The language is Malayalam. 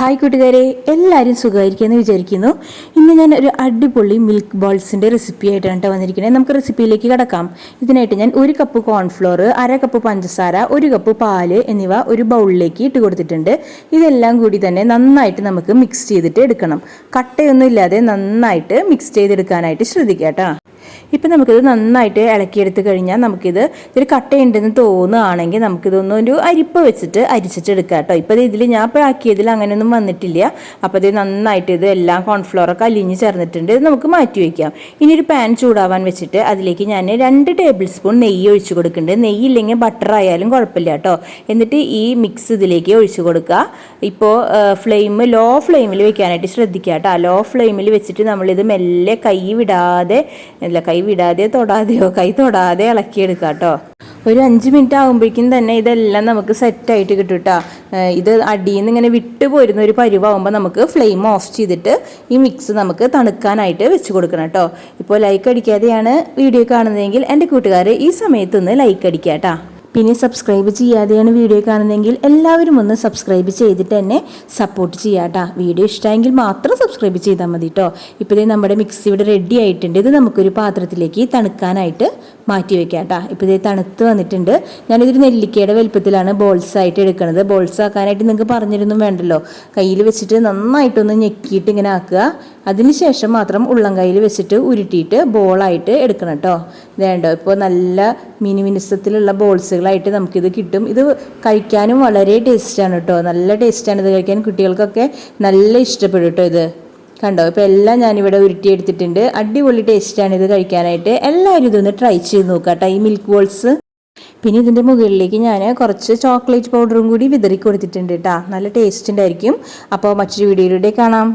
ഹായ് കൂട്ടുകാരെ, എല്ലാവരും സുഖമായിരിക്കുമെന്ന് വിചാരിക്കുന്നു. ഇന്ന് ഞാൻ ഒരു അടിപൊളി മിൽക്ക് ബോൾസിൻ്റെ റെസിപ്പി ആയിട്ടാണ് വന്നിരിക്കുന്നത്. നമുക്ക് റെസിപ്പിയിലേക്ക് കിടക്കാം. ഇതിനായിട്ട് ഞാൻ 1 കപ്പ് കോൺഫ്ലോർ, 1/2 കപ്പ് പഞ്ചസാര, 1 കപ്പ് പാല് എന്നിവ ഒരു ബൗളിലേക്ക് ഇട്ട് കൊടുത്തിട്ടുണ്ട്. ഇതെല്ലാം കൂടി തന്നെ നന്നായിട്ട് നമുക്ക് മിക്സ് ചെയ്തിട്ട് എടുക്കണം. കട്ടയൊന്നും ഇല്ലാതെ നന്നായിട്ട് മിക്സ് ചെയ്തെടുക്കാനായിട്ട് ശ്രദ്ധിക്കുക കേട്ടോ. ഇപ്പം നമുക്കിത് നന്നായിട്ട് ഇളക്കിയെടുത്ത് കഴിഞ്ഞാൽ നമുക്കിത് ഒരു കട്ടയുണ്ടെന്ന് തോന്നുകയാണെങ്കിൽ നമുക്കിതൊന്നൊരു അരിപ്പ വെച്ചിട്ട് അരിച്ചിട്ടെടുക്കാം കേട്ടോ. ഇപ്പോൾ ഇതിൽ ഞാൻ ഇപ്പോൾ ആക്കിയതിൽ അങ്ങനെയൊന്നും വന്നിട്ടില്ല. അപ്പോൾ ഇത് നന്നായിട്ട് ഇത് എല്ലാം കോൺഫ്ലോറൊക്കെ അലിഞ്ഞ് ചേർന്നിട്ടുണ്ട്. ഇത് നമുക്ക് മാറ്റി വയ്ക്കാം. ഇനി ഒരു പാൻ ചൂടാവാൻ വെച്ചിട്ട് അതിലേക്ക് ഞാൻ 2 ടേബിൾ സ്പൂൺ നെയ്യ് ഒഴിച്ച് കൊടുക്കുന്നുണ്ട്. നെയ്യില്ലെങ്കിൽ ബട്ടർ ആയാലും കുഴപ്പമില്ല കേട്ടോ. എന്നിട്ട് ഈ മിക്സ് ഇതിലേക്ക് ഒഴിച്ച് കൊടുക്കുക. ഇപ്പോൾ ലോ ഫ്ലെയിമിൽ വെക്കാനായിട്ട് ശ്രദ്ധിക്കുക കേട്ടോ. ലോ ഫ്ലെയിമിൽ വെച്ചിട്ട് നമ്മളിത് മെല്ലെ കൈ തൊടാതെ ഇളക്കിയെടുക്കുക കേട്ടോ. ഒരു 5 മിനിറ്റ് ആകുമ്പോഴേക്കും തന്നെ ഇതെല്ലാം നമുക്ക് സെറ്റായിട്ട് കിട്ടും കേട്ടോ. ഇത് അടിയിൽ നിന്ന് ഇങ്ങനെ വിട്ട് പോരുന്ന ഒരു പരുവാകുമ്പോൾ നമുക്ക് ഫ്ലെയിം ഓഫ് ചെയ്തിട്ട് ഈ മിക്സ് നമുക്ക് തണുക്കാനായിട്ട് വെച്ച് കൊടുക്കണം കേട്ടോ. ഇപ്പോൾ ലൈക്ക് അടിക്കാതെയാണ് വീഡിയോ കാണുന്നതെങ്കിൽ എൻ്റെ കൂട്ടുകാർ ഈ സമയത്തൊന്ന് ലൈക്ക് അടിക്കുക കേട്ടോ. പിന്നെ സബ്സ്ക്രൈബ് ചെയ്യാതെയാണ് വീഡിയോ കാണുന്നതെങ്കിൽ എല്ലാവരും ഒന്ന് സബ്സ്ക്രൈബ് ചെയ്തിട്ട് തന്നെ സപ്പോർട്ട് ചെയ്യാം കേട്ടോ. വീഡിയോ ഇഷ്ടമെങ്കിൽ മാത്രം സബ്സ്ക്രൈബ് ചെയ്താൽ മതി കേട്ടോ. ഇപ്പോൾ നമ്മുടെ മിക്സി ഇവിടെ റെഡി ആയിട്ടുണ്ട്. ഇത് നമുക്കൊരു പാത്രത്തിലേക്ക് തണുക്കാനായിട്ട് മാറ്റി വെക്കാം കേട്ടോ. ഇപ്പോൾ ഇത് തണുത്ത് വന്നിട്ടുണ്ട്. ഞാനിതൊരു നെല്ലിക്കയുടെ വലുപ്പത്തിലാണ് ബോൾസ് ആയിട്ട് എടുക്കുന്നത്. ബോൾസ് ആക്കാനായിട്ട് നിങ്ങൾക്ക് പറഞ്ഞിരുന്നു വേണ്ടല്ലോ. കയ്യിൽ വെച്ചിട്ട് നന്നായിട്ടൊന്ന് ഞെക്കിയിട്ട് ഇങ്ങനെ ആക്കുക. അതിനുശേഷം മാത്രം ഉള്ളം കയ്യിൽ വെച്ചിട്ട് ഉരുട്ടിയിട്ട് ബോളായിട്ട് എടുക്കണം കേട്ടോ. വേണ്ടോ ഇപ്പോൾ നല്ല മിനിമിനിസത്തിലുള്ള ബോൾസുകളായിട്ട് നമുക്കിത് കിട്ടും. ഇത് കഴിക്കാനും വളരെ ടേസ്റ്റാണ് കേട്ടോ. നല്ല ടേസ്റ്റാണ് ഇത് കഴിക്കാൻ. കുട്ടികൾക്കൊക്കെ നല്ല ഇഷ്ടപ്പെടും കേട്ടോ. ഇത് കണ്ടോ, ഇപ്പോൾ എല്ലാം ഞാനിവിടെ ഉരുട്ടിയെടുത്തിട്ടുണ്ട്. അടിപൊളി ടേസ്റ്റാണ് ഇത് കഴിക്കാനായിട്ട്. എല്ലാവരും ഇതൊന്ന് ട്രൈ ചെയ്ത് നോക്കാം കേട്ടോ, ഈ മിൽക്ക് ബോൾസ്. പിന്നെ ഇതിൻ്റെ മുകളിലേക്ക് ഞാൻ കുറച്ച് ചോക്ലേറ്റ് പൗഡറും കൂടി വിതറി കൊടുത്തിട്ടുണ്ട് കേട്ടോ. നല്ല ടേസ്റ്റ് ഉണ്ടായിരിക്കും. അപ്പോൾ മറ്റൊരു വീഡിയോയിലൂടെ കാണാം.